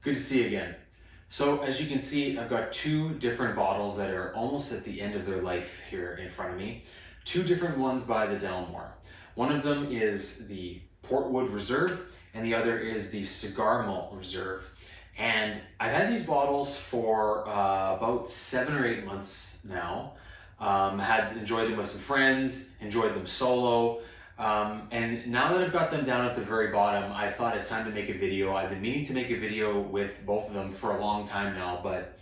Good to see you again. So as you can see, I've got two different bottles that are almost at the end of their life here in front of me. Two different ones by the Dalmore. One of them is the Portwood Reserve and the other is the Cigar Malt Reserve. And I've had these bottles for about 7 or 8 months now. Had enjoyed them with some friends, enjoyed them solo. And now that I've got them down at the very bottom, I thought it's time to make a video. I've been meaning to make a video with both of them for a long time now, but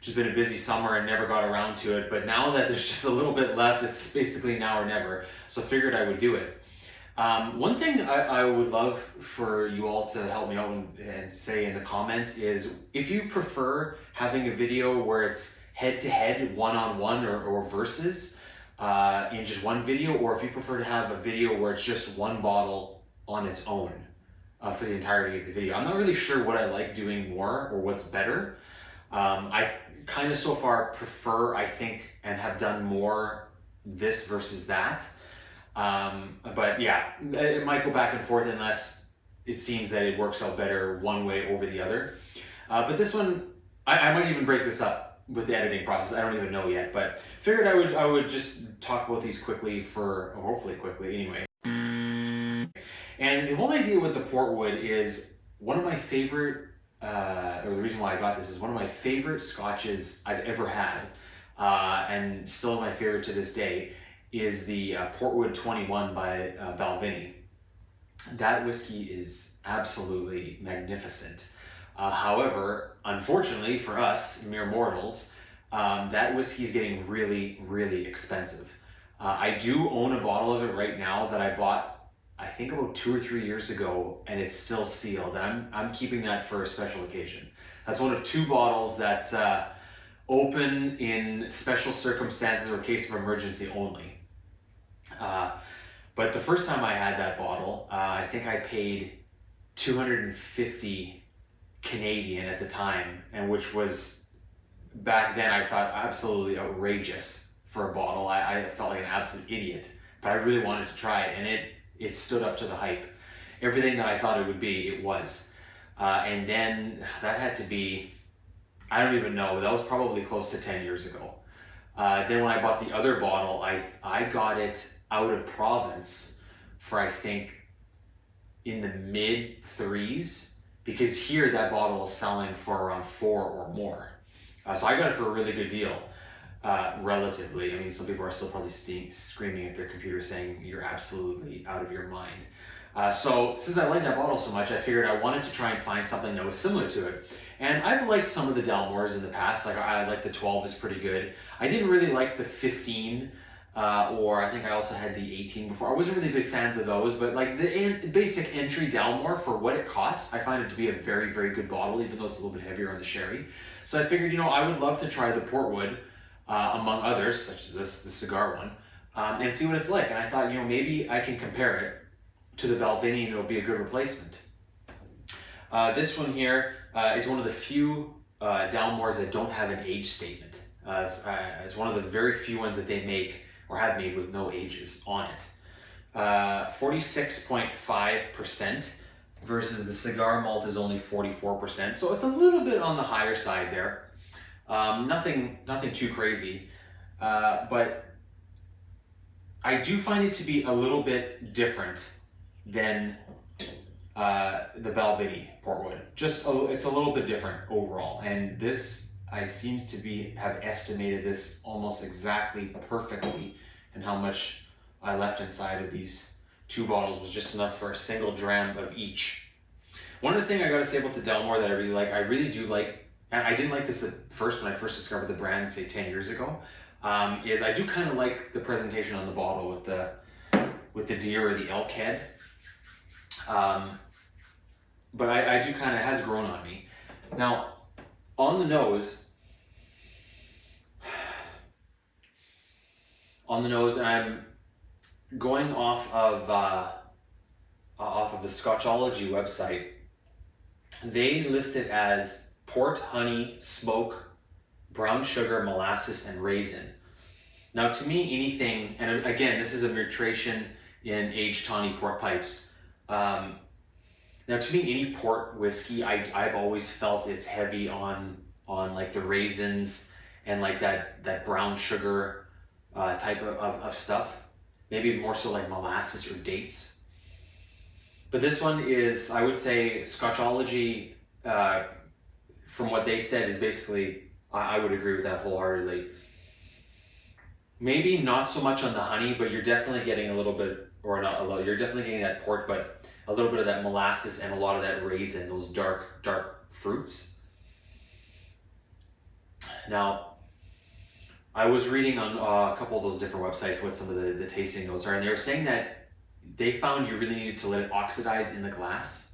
just been a busy summer and never got around to it. But now that there's just a little bit left, it's basically now or never. So figured I would do it. One thing I would love for you all to help me out and say in the comments is if you prefer having a video where it's head-to-head, one-on-one or versus, in just one video, or if you prefer to have a video where it's just one bottle on its own for the entirety of the video. I'm not really sure what I like doing more or what's better. I kind of so far prefer, I think, and have done more this versus that. But yeah, it might go back and forth unless it seems that it works out better one way over the other. But this one, I might even break this up with the editing process. I don't even know yet, but figured I would just talk about these quickly or hopefully quickly anyway. And the whole idea with the Portwood is one of my favorite, or the reason why I got this is one of my favorite scotches I've ever had, and still my favorite to this day, is the Portwood 21 by Balvenie. That whiskey is absolutely magnificent. However, unfortunately for us, mere mortals, that whiskey is getting really, really expensive. I do own a bottle of it right now that I bought, I think about 2 or 3 years ago, and it's still sealed. And I'm keeping that for a special occasion. That's one of 2 bottles that's open in special circumstances or case of emergency only. But the first time I had that bottle, I think I paid 250 Canadian at the time, and which was back then I thought absolutely outrageous for a bottle. I felt like an absolute idiot, but I really wanted to try it, and it stood up to the hype. Everything that I thought it would be, it was. And then that had to be, I don't even know, that was probably close to 10 years ago. Then when I bought the other bottle, I got it out of province for I think in the mid 3s, because here that bottle is selling for around 4 or more. So I got it for a really good deal, relatively. I mean, some people are still probably screaming at their computer saying you're absolutely out of your mind. So since I like that bottle so much, I figured I wanted to try and find something that was similar to it. And I've liked some of the Dalmores in the past. Like I like the 12 is pretty good. I didn't really like the 15, or I think I also had the 18 before. I wasn't really big fans of those, but like the basic entry Dalmore for what it costs, I find it to be a very, very good bottle, even though it's a little bit heavier on the sherry. So I figured, I would love to try the Portwood, among others, such as this, the cigar one, and see what it's like. And I thought, maybe I can compare it to the Balvenie and it'll be a good replacement. This one here is one of the few Dalmores that don't have an age statement. It's one of the very few ones that they make or have made with no ages on it. 46.5% versus the cigar malt is only 44%. So it's a little bit on the higher side there. Nothing too crazy, but I do find it to be a little bit different than the Balvenie Portwood. It's a little bit different overall, and this I seem to have estimated this almost exactly perfectly, and how much I left inside of these 2 bottles was just enough for a single dram of each. One other thing I gotta say about the Dalmore that I really do like, and I didn't like this at first when I first discovered the brand, say 10 years ago, is I do kind of like the presentation on the bottle with the deer or the elk head. But I do kind of, has grown on me. Now, on the nose, and I'm going off of the Scotchology website. They list it as port, honey, smoke, brown sugar, molasses, and raisin. Now, to me, anything, and again, this is a maturation in aged tawny port pipes. Now, to me, any port whiskey, I've always felt it's heavy on like the raisins and like that brown sugar type of stuff. Maybe more so like molasses or dates. But this one is, I would say, Scotchology, from what they said, is basically, I would agree with that wholeheartedly. Maybe not so much on the honey, but you're definitely getting a little bit, or not a lot, you're definitely getting that port, but a little bit of that molasses and a lot of that raisin, those dark fruits. Now, I was reading on a couple of those different websites what some of the tasting notes are, and they were saying that they found you really needed to let it oxidize in the glass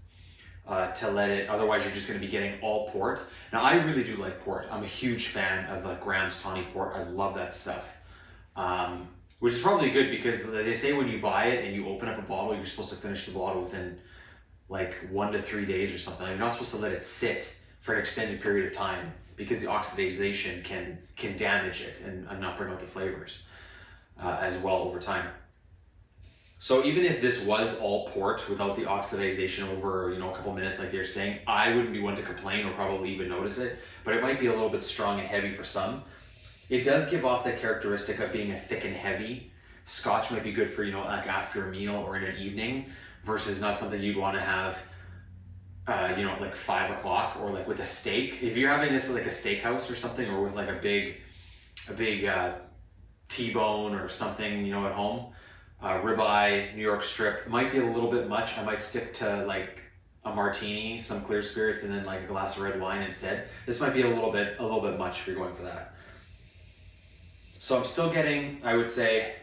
to let it, otherwise you're just going to be getting all port. Now, I really do like port. I'm a huge fan of like Graham's Tawny Port. I love that stuff. Which is probably good because they say when you buy it and you open up a bottle, you're supposed to finish the bottle within like 1 to 3 days or something. You're not supposed to let it sit for an extended period of time because the oxidization can damage it and not bring out the flavors as well over time. So even if this was all port without the oxidization over, a couple minutes like they're saying, I wouldn't be one to complain or probably even notice it, but it might be a little bit strong and heavy for some. It does give off that characteristic of being a thick and heavy. Scotch might be good for, like after a meal or in an evening versus not something you'd want to have, like 5 o'clock or like with a steak. If you're having this at like a steakhouse or something, or with like a big T-bone or something, at home, ribeye, New York strip, might be a little bit much. I might stick to like a martini, some clear spirits, and then like a glass of red wine instead. This might be a little bit much if you're going for that. So I'm still getting, I would say,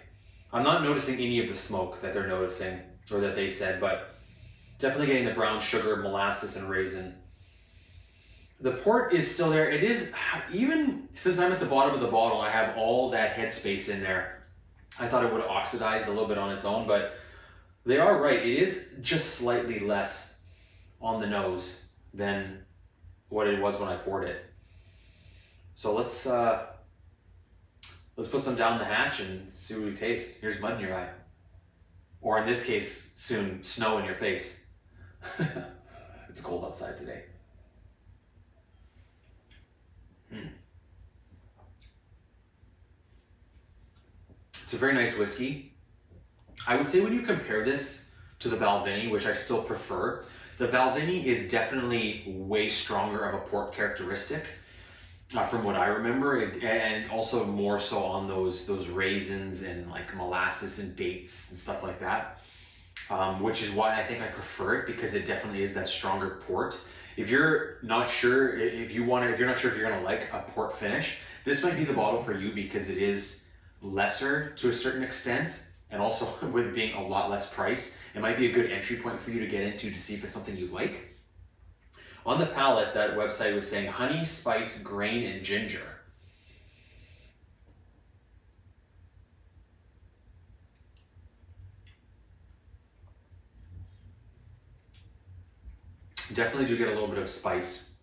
I'm not noticing any of the smoke that they're noticing or that they said, but definitely getting the brown sugar, molasses, and raisin. The port is still there. It is, even since I'm at the bottom of the bottle, I have all that headspace in there. I thought it would oxidize a little bit on its own, but they are right. It is just slightly less on the nose than what it was when I poured it. So let's put some down the hatch and see what we taste. Here's mud in your eye. Or in this case, soon, snow in your face. It's cold outside today. It's a very nice whiskey. I would say when you compare this to the Balvenie, which I still prefer, the Balvenie is definitely way stronger of a port characteristic. From what I remember, and also more so on those raisins and like molasses and dates and stuff like that, which is why I think I prefer it, because it definitely is that stronger port. If you're not sure if you're not sure if you're gonna like a port finish, this might be the bottle for you because it is lesser to a certain extent, and also with being a lot less price, it might be a good entry point for you to get into to see if it's something you like. On the palate, that website was saying honey, spice, grain, and ginger. Definitely do get a little bit of spice.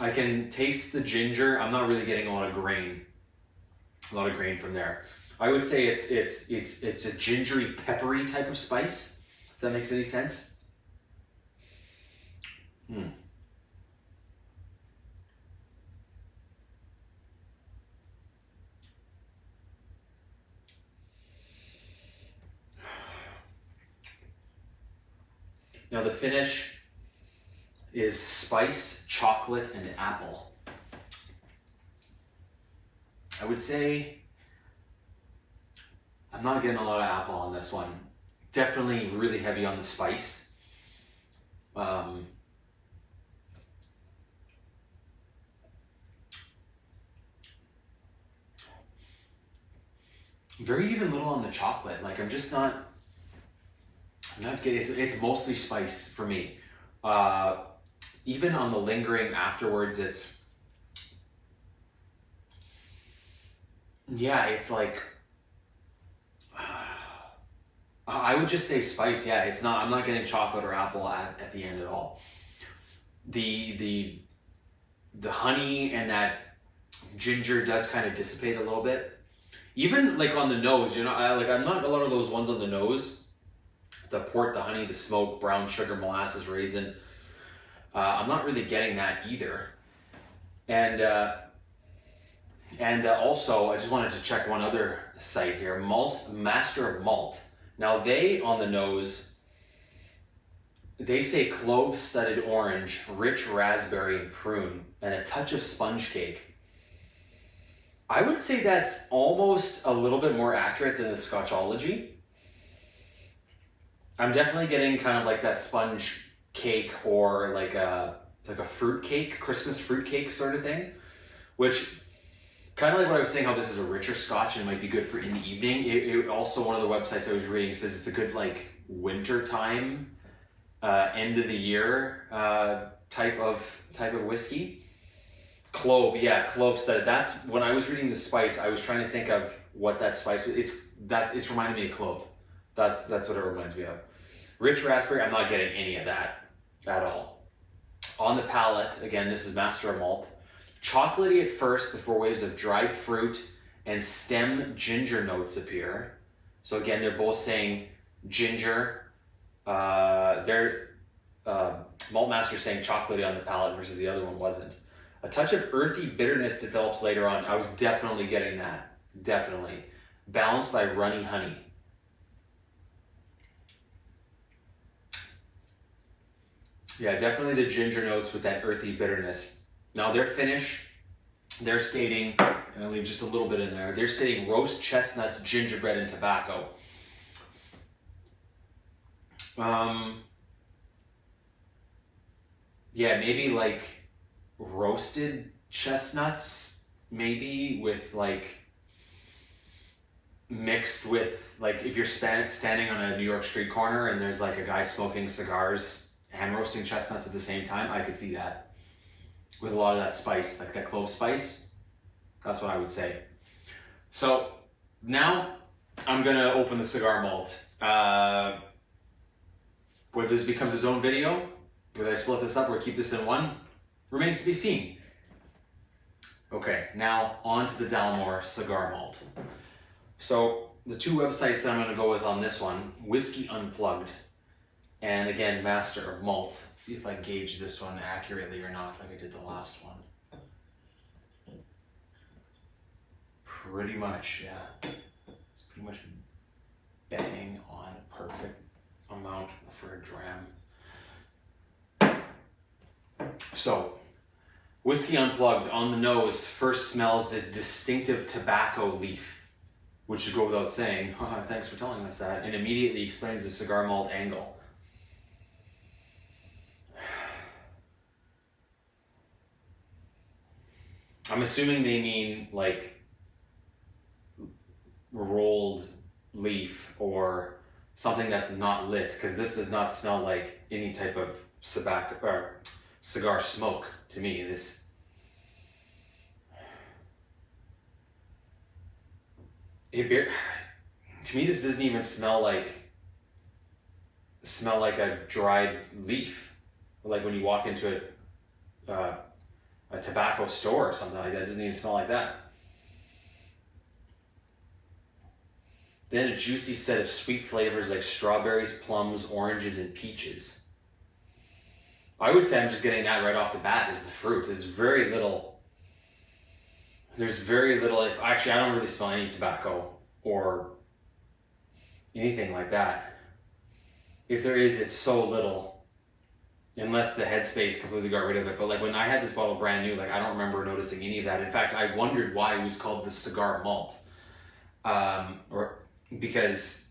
I can taste the ginger. I'm not really getting a lot of grain from there. I would say it's a gingery, peppery type of spice, if that makes any sense. Now the finish is spice, chocolate, and apple. I would say I'm not getting a lot of apple on this one. Definitely really heavy on the spice. Very even little on the chocolate. Like I'm not getting, it's mostly spice for me. Even on the lingering afterwards, it's like, I would just say spice. Yeah, I'm not getting chocolate or apple at the end at all. The honey and that ginger does kind of dissipate a little bit. Even like on the nose, I'm not a lot of those ones on the nose the port, the honey, the smoke, brown sugar, molasses, raisin. I'm not really getting that either. And also, I just wanted to check one other site here, Master of Malt. Now they, on the nose, they say clove-studded orange, rich raspberry and prune, and a touch of sponge cake. I would say that's almost a little bit more accurate than the Scotchology. I'm definitely getting kind of like that sponge cake or like a fruit cake, Christmas fruit cake sort of thing, which kind of like what I was saying, how this is a richer Scotch and it might be good for in the evening. It also, one of the websites I was reading says it's a good like winter time, end of the year type of whiskey. Clove, yeah, clove studded. That's when I was reading the spice, I was trying to think of what that spice was. It's reminding me of clove. That's what it reminds me of. Rich raspberry, I'm not getting any of that at all. On the palate, again, this is Master of Malt. Chocolatey at first before waves of dried fruit and stem ginger notes appear. So again, they're both saying ginger. Their Malt Master saying chocolatey on the palate versus the other one wasn't. A touch of earthy bitterness develops later on. I was definitely getting that. Definitely. Balanced by runny honey. Yeah, definitely the ginger notes with that earthy bitterness. Now their finish, they're stating, and I'll leave just a little bit in there, they're stating roast chestnuts, gingerbread, and tobacco. Yeah, maybe like roasted chestnuts, maybe with like mixed with like if you're standing on a New York street corner and there's like a guy smoking cigars and roasting chestnuts at the same time, I could see that with a lot of that spice, like that clove spice. That's what I would say. So now I'm gonna open the cigar malt. Whether this becomes its own video, whether I split this up or keep this in one, remains to be seen. Okay, now on to the Dalmore Cigar Malt. So the two websites that I'm going to go with on this one, Whiskey Unplugged, and again, Master of Malt. Let's see if I gauge this one accurately or not, like I did the last one. Pretty much, yeah. It's pretty much bang on, perfect amount for a dram. So, Whiskey Unplugged on the nose first smells the distinctive tobacco leaf, which should go without saying. Thanks for telling us that. And immediately explains the cigar malt angle. I'm assuming they mean like rolled leaf or something that's not lit, because this does not smell like any type of tobacco or cigar smoke to me. To me, this doesn't even smell like a dried leaf, like when you walk into a tobacco store or something like that. It doesn't even smell like that. Then a juicy set of sweet flavors like strawberries, plums, oranges, and peaches. I would say I'm just getting that right off the bat is the fruit. There's very little, actually I don't really smell any tobacco or anything like that. If there is, it's so little, unless the headspace completely got rid of it. But like when I had this bottle brand new, like I don't remember noticing any of that. In fact, I wondered why it was called the cigar malt. Because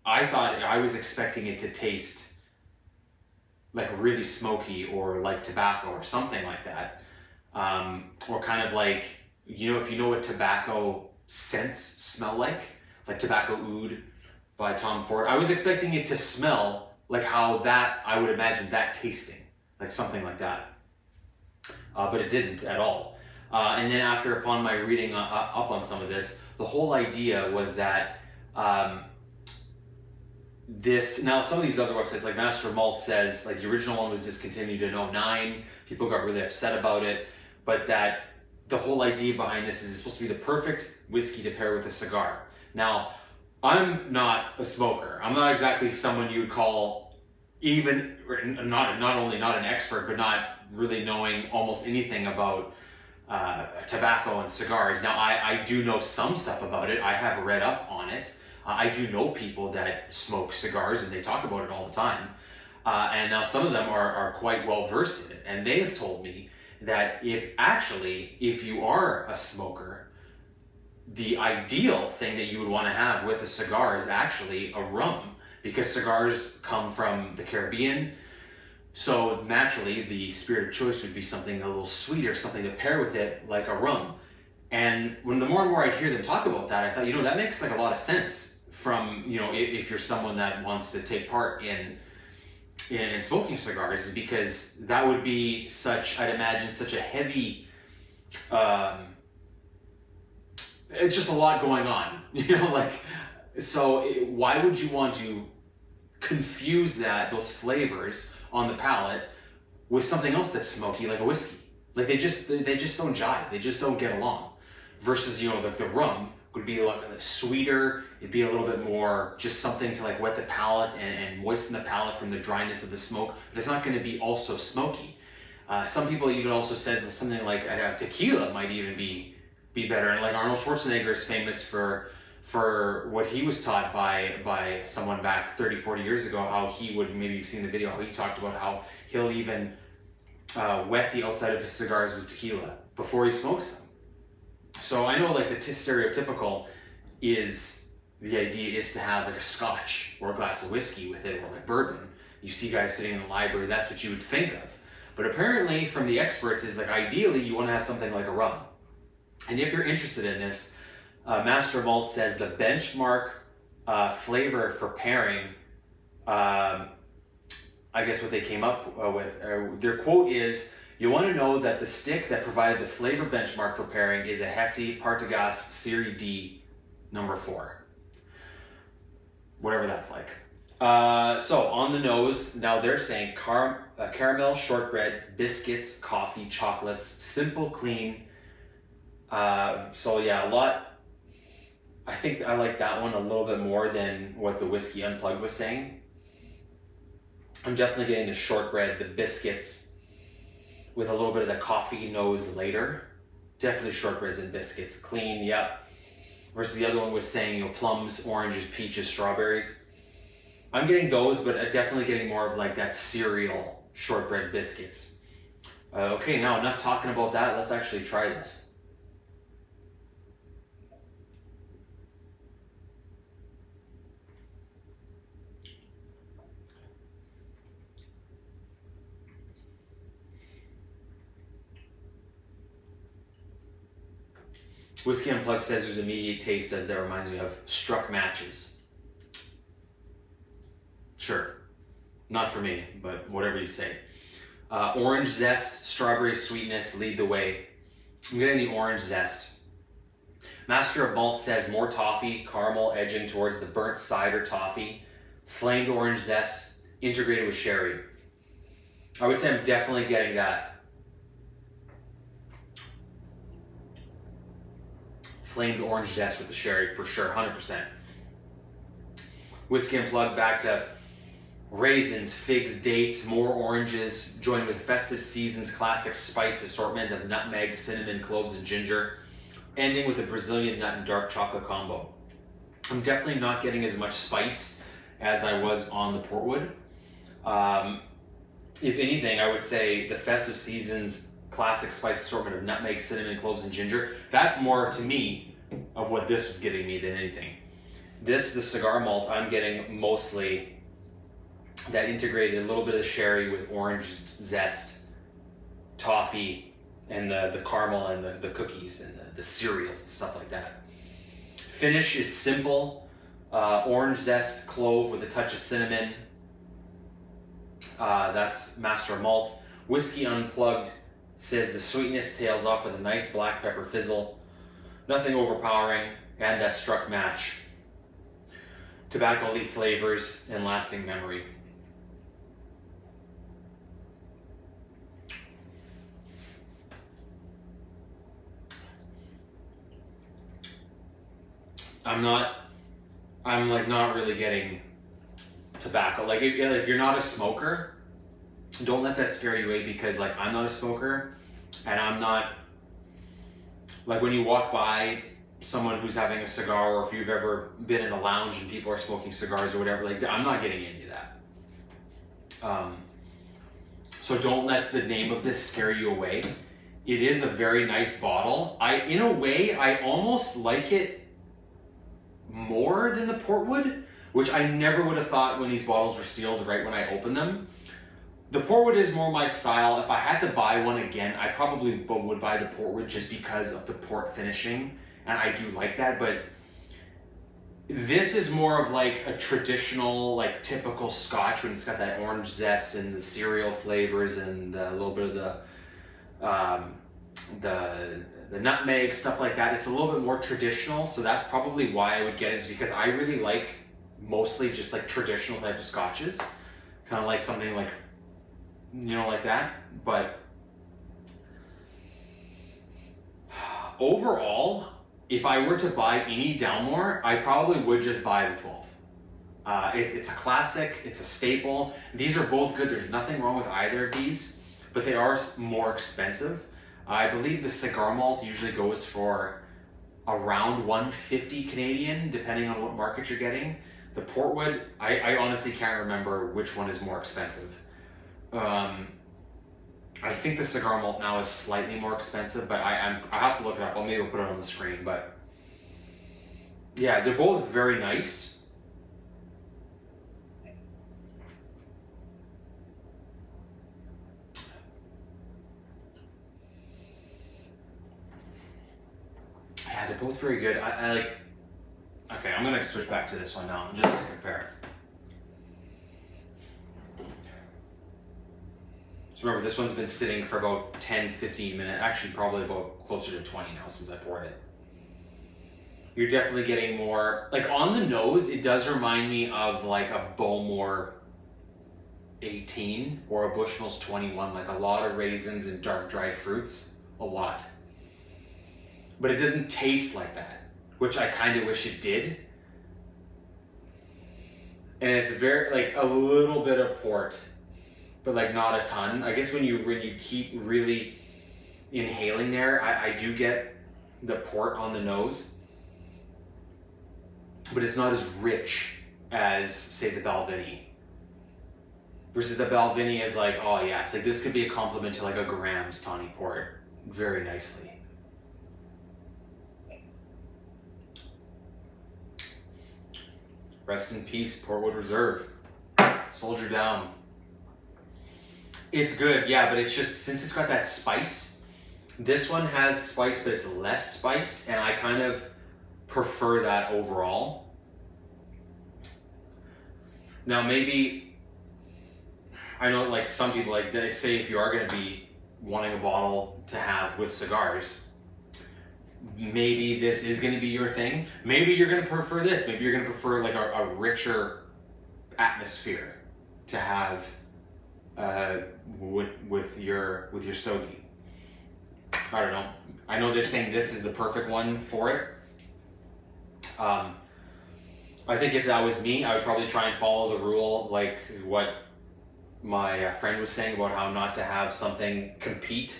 I was expecting it to taste like really smoky or like tobacco or something like that. Or kind of like, you know, if you know what tobacco scents smell like Tobacco Oud by Tom Ford. I was expecting it to smell like how that, I would imagine that tasting, like something like that. But it didn't at all. And then upon my reading up on some of this, the whole idea was that now some of these other websites like Master of Malt says like the original one was discontinued in 2009. People got really upset about it, but that the whole idea behind this is it's supposed to be the perfect whiskey to pair with a cigar. Now, I'm not a smoker. I'm not exactly someone you would call even, or not only not an expert, but not really knowing almost anything about tobacco and cigars. Now, I do know some stuff about it. I have read up on it. I do know people that smoke cigars and they talk about it all the time. And now some of them are quite well versed in it. And they have told me that if you are a smoker, the ideal thing that you would want to have with a cigar is actually a rum, because cigars come from the Caribbean. So naturally, the spirit of choice would be something a little sweeter, something to pair with it, like a rum. And when the more and more I'd hear them talk about that, I thought, that makes like a lot of sense from, if you're someone that wants to take part in smoking cigars, is because that would be I'd imagine such a heavy, it's just a lot going on, so why would you want to confuse those flavors on the palate with something else that's smoky, like a whiskey? Like they just don't jive. They just don't get along. Versus, like the rum would be like sweeter. It'd be a little bit more just something to like wet the palate and moisten the palate from the dryness of the smoke. But it's not going to be also smoky. Some people even also said that something like tequila might even be better. And like Arnold Schwarzenegger is famous for what he was taught by someone back 30, 40 years ago, how he would, maybe you've seen the video, how he talked about how he'll even wet the outside of his cigars with tequila before he smokes them. So I know like the stereotypical is, the idea is to have like a scotch or a glass of whiskey with it, or like bourbon. You see guys sitting in the library, that's what you would think of. But apparently from the experts is like ideally you want to have something like a rum. And if you're interested in this, Master Malt says the benchmark flavor for pairing, I guess what they came up with, their quote is, "You want to know that the stick that provided the flavor benchmark for pairing is a hefty Partagas Serie D number 4. Whatever that's like. So on the nose, now they're saying caramel, shortbread, biscuits, coffee, chocolates, simple, clean. So yeah, a lot. I think I like that one a little bit more than what the Whiskey Unplugged was saying. I'm definitely getting the shortbread, the biscuits, with a little bit of the coffee nose later. Definitely shortbreads and biscuits, clean, yep. Versus the other one was saying, plums, oranges, peaches, strawberries. I'm getting those, but definitely getting more of like that cereal shortbread biscuits. Okay, now enough talking about that. Let's actually try this. Whiskey Unplugged says there's immediate taste that reminds me of struck matches. Sure, not for me, but whatever you say. Orange zest, strawberry sweetness lead the way. I'm getting the orange zest. Master of Malt says more toffee, caramel edging towards the burnt cider toffee, flamed orange zest, integrated with sherry. I would say I'm definitely getting that. Flamed orange zest with the sherry for sure, 100%. Whiskey Unplugged back to raisins, figs, dates, more oranges, joined with festive season's classic spice assortment of nutmeg, cinnamon, cloves, and ginger, ending with a Brazilian nut and dark chocolate combo. I'm definitely not getting as much spice as I was on the Portwood. If anything, I would say the festive season's classic spice assortment of nutmeg, cinnamon, cloves, and ginger, that's more to me of what this was giving me than anything. The cigar malt, I'm getting mostly that integrated a little bit of sherry with orange zest, toffee, and the caramel and the cookies and the cereals and stuff like that. Finish is simple, orange zest, clove with a touch of cinnamon. That's Master Malt. Whiskey Unplugged says the sweetness tails off with a nice black pepper fizzle, nothing overpowering, and that struck match. Tobacco leaf flavors and lasting memory. I'm not I'm like not really getting tobacco. Like if you're not a smoker, don't let that scare you away, because like I'm not a smoker, and I'm not, like when you walk by someone who's having a cigar, or if you've ever been in a lounge and people are smoking cigars or whatever, like I'm not getting into that. So don't let the name of this scare you away. It is a very nice bottle. In a way, I almost like it more than the Portwood, which I never would have thought when these bottles were sealed right when I opened them. The Portwood is more my style. If I had to buy one again, I probably would buy the Portwood just because of the port finishing, and I do like that, but this is more of like a traditional, like typical Scotch, when it's got that orange zest and the cereal flavors and a little bit of the nutmeg, stuff like that. It's a little bit more traditional, so that's probably why I would get it, is because I really like mostly just like traditional type of Scotches, kind of like something like, you know, like that. But overall, if I were to buy any Dalmore, I probably would just buy the 12. It's a classic, it's a staple. These are both good, there's nothing wrong with either of these, but they are more expensive. I believe the Cigar Malt usually goes for around 150 Canadian, depending on what market you're getting. The Portwood, I honestly can't remember which one is more expensive. I think the Cigar Malt now is slightly more expensive, but I have to look it up. Well, maybe I'll put it on the screen, but yeah, they're both very nice. Yeah, they're both very good. I like, okay, I'm gonna switch back to this one now, just to compare. So remember, this one's been sitting for about 10-15 minutes, actually probably about closer to 20 now since I poured it. You're definitely getting more, like on the nose, it does remind me of like a Bowmore 18 or a Bushmills 21, like a lot of raisins and dark dried fruits, a lot. But it doesn't taste like that, which I kind of wish it did. And it's very, like a little bit of port, but like not a ton. I guess when you keep really inhaling there, I do get the port on the nose, but it's not as rich as, say, the Balvenie. Versus the Balvenie is like, oh yeah, it's like this could be a compliment to like a Graham's Tawny Port very nicely. Rest in peace, Portwood Reserve. Soldier down. It's good, yeah, but it's just, since it's got that spice, this one has spice, but it's less spice, and I kind of prefer that overall. Now maybe, I know like some people, like they say if you are going to be wanting a bottle to have with cigars, maybe this is going to be your thing. Maybe you're going to prefer this. Maybe you're going to prefer like a richer atmosphere to have with your stogie. I don't know. I know they're saying this is the perfect one for it. I think if that was me, I would probably try and follow the rule, like what my friend was saying about how not to have something compete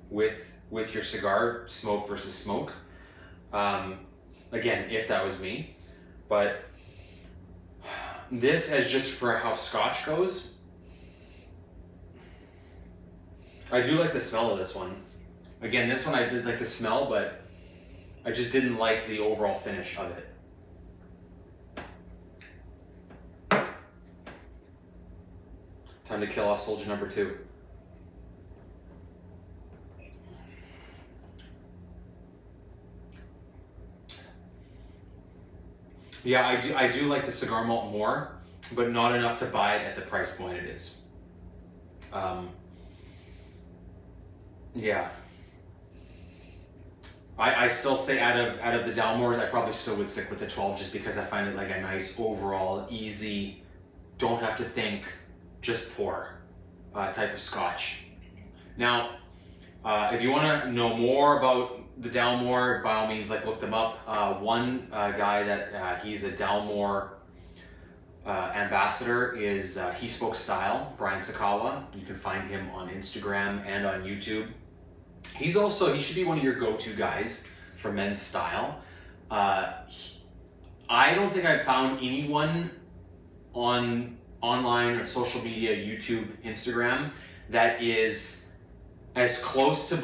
with your cigar, smoke versus smoke. Again, if that was me. But this, as just for how Scotch goes, I do like the smell of this one. Again, this one I did like the smell, but I just didn't like the overall finish of it. Time to kill off soldier number 2. Yeah, I do like the Cigar Malt more, but not enough to buy it at the price point it is. Yeah. I still say out of the Dalmores, I probably still would stick with the 12 just because I find it like a nice overall, easy, don't have to think, just pour type of Scotch. Now, if you want to know more about the Dalmore, by all means, like look them up. One guy that he's a Dalmore ambassador is He Spoke Style, Brian Sakawa. You can find him on Instagram and on YouTube. He should be one of your go-to guys for men's style. I don't think I've found anyone online or social media, YouTube, Instagram, that is as close to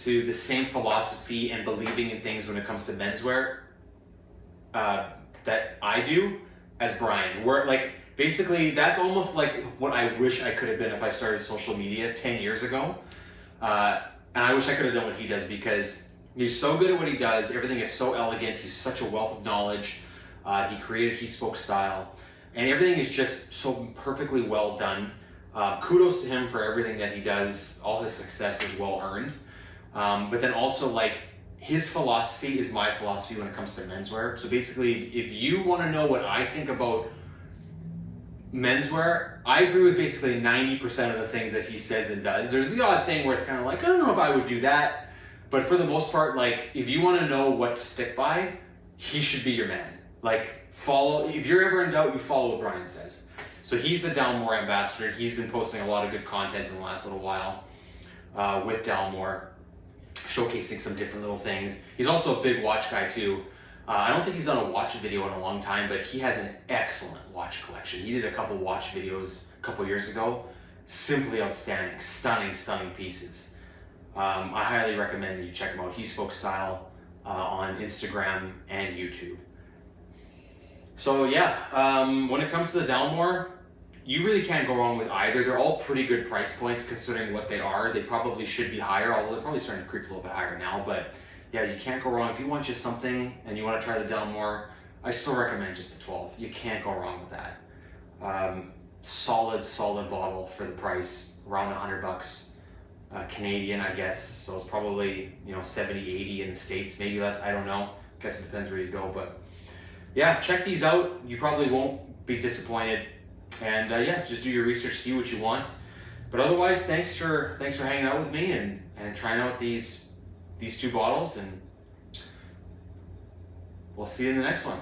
the same philosophy and believing in things when it comes to menswear that I do as Brian. Where like basically that's almost like what I wish I could have been if I started social media 10 years ago. And I wish I could have done what he does, because he's so good at what he does. Everything is so elegant. He's such a wealth of knowledge. He created He Spoke Style, and everything is just so perfectly well done. Kudos to him for everything that he does. All his success is well earned. But then also, like, his philosophy is my philosophy when it comes to menswear. So basically, if you want to know what I think about menswear, I agree with basically 90% of the things that he says and does. There's the odd thing where it's kind of like, I don't know if I would do that. But for the most part, like, if you want to know what to stick by, he should be your man. Like, if you're ever in doubt, you follow what Brian says. So he's the Dalmore ambassador. He's been posting a lot of good content in the last little while with Dalmore, showcasing some different little things. He's also a big watch guy too. I don't think he's done a watch video in a long time, but he has an excellent watch collection. He did a couple watch videos a couple years ago. Simply outstanding, stunning pieces. I highly recommend that you check him out. He Spoke Style on Instagram and YouTube. So yeah, when it comes to the Dalmore, you really can't go wrong with either. They're all pretty good price points considering what they are. They probably should be higher, although they're probably starting to creep a little bit higher now. But yeah, you can't go wrong. If you want just something and you want to try the Dalmore, I still recommend just the 12. You can't go wrong with that. Solid bottle for the price, around $100 Canadian, I guess. So it's probably 70, 80 in the States, maybe less. I don't know. I guess it depends where you go, but yeah, check these out. You probably won't be disappointed. And yeah, just do your research, see what you want. But otherwise, thanks for hanging out with me and trying out these two bottles, and we'll see you in the next one.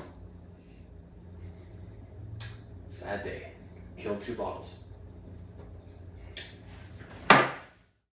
Sad day. Killed 2 bottles.